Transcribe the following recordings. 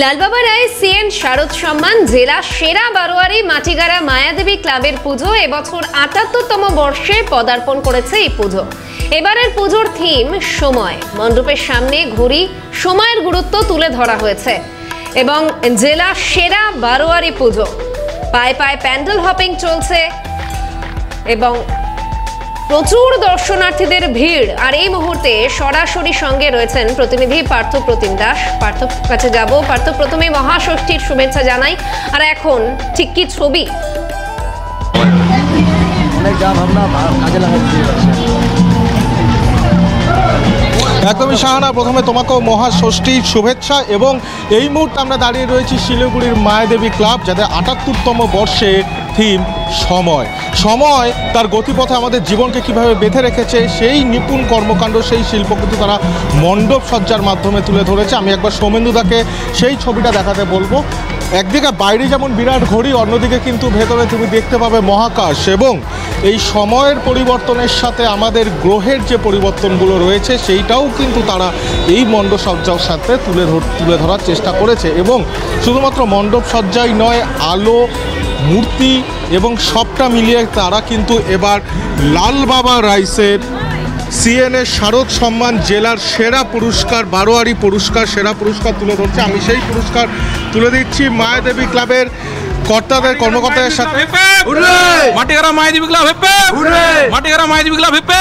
লালবাবা রায় CN শারদ সম্মান জেলা সেরা বারোয়ারি মাটিগাড়া মায়াদেবী ক্লাবের পুজো এবছর ৭৮তম বর্ষে পদার্পণ করেছে এই পুজো। এবারের পুজোর থিম সময়। মণ্ডপের সামনে ঘড়ি সময়ের গুরুত্ব তুলে ধরা হয়েছে এবং জেলা সেরা বারোয়ারি পুজো। পায়ে পায়ে প্যান্ডেল হপিং চলছে এবং প্রচুর দর্শনার্থীদের ভিড়। আর এই মুহূর্তে সরাসরি সঙ্গে রয়েছেন প্রতিনিধি পার্থ প্রতিম দাস। পার্থর কাছে যাব। পার্থ, প্রথমে মহাষষ্ঠীর শুভেচ্ছা জানাই। আর এখন ঠিক কি ছবি? একদমই শাহানা, প্রথমে তোমাকেও মহাষষ্ঠীর শুভেচ্ছা। এবং এই মুহূর্তে আমরা দাঁড়িয়ে রয়েছি শিলিগুড়ির মায়াদেবী ক্লাব, যাদের ৭৮তম বর্ষে থিম সময়। সময় তার গতিপথে আমাদের জীবনকে কিভাবে বেঁধে রেখেছে সেই নিপুণ কর্মকাণ্ড, সেই শিল্প কিন্তু তারা মণ্ডপ সজ্জার মাধ্যমে তুলে ধরেছে। আমি একবার সৌমেন্দুদাকে সেই ছবিটা দেখাতে বলবো। একদিকে বাইরে যেমন বিরাট ঘড়ি, অন্যদিকে কিন্তু ভেতরে তুমি দেখতে পাবে মহাকাশ। এবং এই সময়ের পরিবর্তনের সাথে আমাদের গ্রহের যে পরিবর্তনগুলো রয়েছে সেইটাও কিন্তু তারা এই মণ্ডপ সজ্জার সাথে তুলে ধরার চেষ্টা করেছে। এবং শুধুমাত্র মণ্ডপ সজ্জাই নয়, আলো, মূর্তি এবং সবটা মিলিয়ে তারা কিন্তু এবার লালবাবা রাইসের সিএনএ শারদ সম্মান জেলার সেরা পুরস্কার, বারোয়ারি পুরস্কার, সেরা পুরস্কার তুলে ধরছে। আমি সেই পুরস্কার তুলে দিচ্ছি মায়াদেবী ক্লাবের কর্তাদের, কর্মকর্তাদের সাথে। মাটিগাড়া মায়াদেবী ক্লাব হেপে, মাটিগাড়া মায়াদেবী ক্লাব হেপে।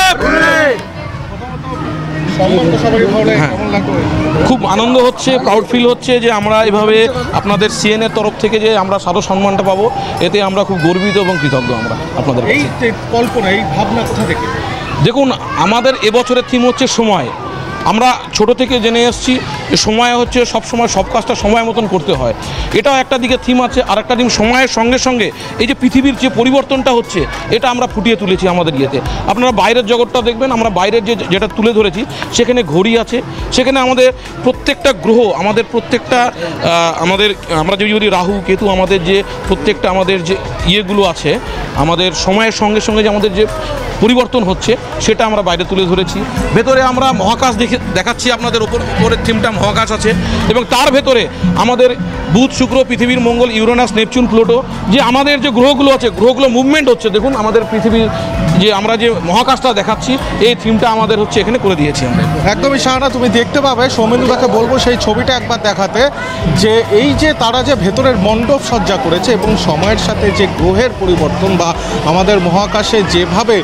খুব আনন্দ হচ্ছে, প্রাউড ফিল হচ্ছে যে আমরা এভাবে আপনাদের সিএনএর তরফ থেকে যে আমরা শারদ সম্মানটা পাবো, এতে আমরা খুব গর্বিত এবং কৃতজ্ঞ। আমরা আপনাদের এই কল্পনা, এই ভাবনা কোথা থেকে? দেখুন, আমাদের এবছরের থিম হচ্ছে সময়। আমরা ছোট থেকে জেনে এসেছি যে সময় হচ্ছে সব সময় সব কাজটা সময় মতন করতে হয়। এটাও একটা দিকে থিম আছে। আর একটা থিম সময়ের সঙ্গে সঙ্গে এই যে পৃথিবীর যে পরিবর্তনটা হচ্ছে এটা আমরা ফুটিয়ে তুলেছি আমাদের ইয়েতে। আপনারা বাইরের জগৎটা দেখবেন, আমরা বাইরের যেটা তুলে ধরেছি সেখানে ঘড়ি আছে, সেখানে আমাদের প্রত্যেকটা গ্রহ, আমাদের প্রত্যেকটা আমরা যদি রাহু কেতু, আমাদের যে প্রত্যেকটা আমাদের যে ইয়েগুলো আছে, আমাদের সময়ের সঙ্গে সঙ্গে যে আমাদের যে পরিবর্তন হচ্ছে সেটা আমরা বাইরে তুলে ধরেছি। ভেতরে আমরা মহাকাশ দেখাচ্ছি, আপনাদের ওপরের থিমটা মহাকাশ আছে। এবং তার ভেতরে আমাদের বুধ, শুক্র, পৃথিবীর মঙ্গল, ইউরেনাস, নেপচুন, প্লুটো, যে আমাদের যে গ্রহগুলো আছে, গ্রহগুলো মুভমেন্ট হচ্ছে। দেখুন আমাদের পৃথিবীর যে আমরা যে মহাকাশটা দেখাচ্ছি, এই থিমটা আমাদের হচ্ছে এখানে করে দিয়েছি আমরা। একদমই শাহানা, তুমি দেখতে পাবে। সৌমেন্দুদাকে বলবো সেই ছবিটা একবার দেখাতে, যে এই যে তারা যে ভেতরের মণ্ডপ সজ্জা করেছে এবং সময়ের সাথে যে গ্রহের পরিবর্তন বা আমাদের মহাকাশে যেভাবে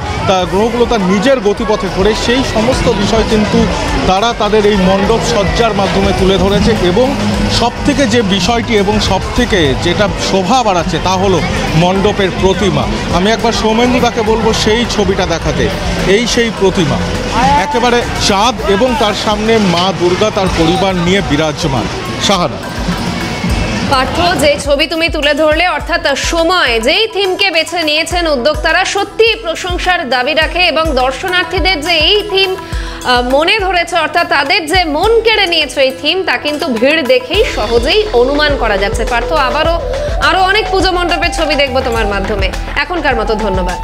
গ্রহগুলো তার নিজের গতিপথে করে, সেই সমস্ত বিষয় কিন্তু তারা তাদের এই মণ্ডপ সজ্জার মাধ্যমে তুলে ধরেছে। এবং সবথেকে যে বিষয়টি এবং সবথেকে যেটা শোভা বাড়াচ্ছে তা হলো মণ্ডপের প্রতিমা। আমি একবার সৌমেন্দুদাকে বলবো সেই ছবিটা দেখাতে। এই সেই প্রতিমা, একেবারে চাঁদ এবং তার সামনে মা দুর্গা তার পরিবার নিয়ে বিরাজমান। শাহানা। পার্থ, যে ছবি তুমি তুলে ধরলে, অর্থাৎ সময়, যেই থিমকে বেছে নিয়েছেন উদ্যোক্তারা, সত্যি প্রশংসার দাবি রাখে। এবং দর্শনার্থীদের যে এই থিম মনে ধরেছে, অর্থাৎ তাদের যে মন কেড়ে নিয়েছে এই থিম, তা কিন্তু ভিড় দেখেই সহজেই অনুমান করা যাচ্ছে। পার্থ, আরো অনেক পুজো মণ্ডপের ছবি দেখবো তোমার মাধ্যমে। এখনকার মতো ধন্যবাদ।